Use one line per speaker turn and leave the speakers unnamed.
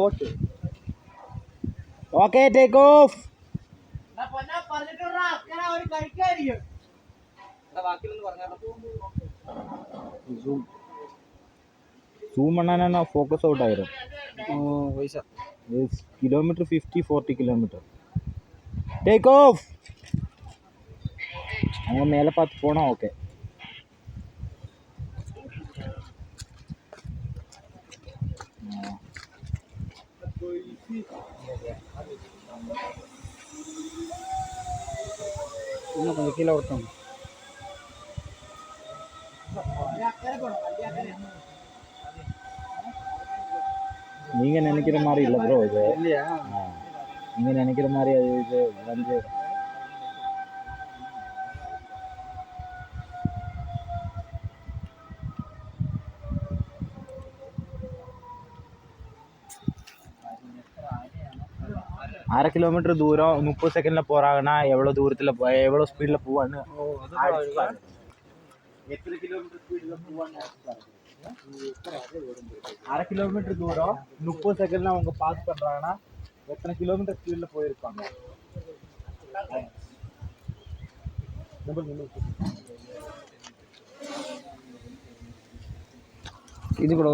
Okay okay take off. Zoom பண்ணானா focus out ஆயிரும். Kilometre 50-40 kilometre. Take off. அவங்க மேலே பார்த்து போனால் ஓகே. இன்னும் கொஞ்சம் கீழே விட்டோம். நீங்கள் நினைக்கிற மாதிரி இல்லை ப்ரோ இது. இல்லையா? நீங்கள் நினைக்கிற மாதிரி அது இது வந்து அரை கிலோமீட்டர் தூரம் 30 செகண்டில் போகிறாங்கன்னா எவ்வளோ தூரத்தில் எவ்வளோ ஸ்பீடில் போவான்னு எத்தனை கிலோமீட்டர் ஸ்பீடில் போவான்னு அரை கிலோமீட்டர் தூரம் 30 செகண்டில் அவங்க பாஸ் பண்ணுறாங்கன்னா எத்தனை கிலோமீட்டர் ஸ்பீடில் போயிருப்பாங்க. இது கூட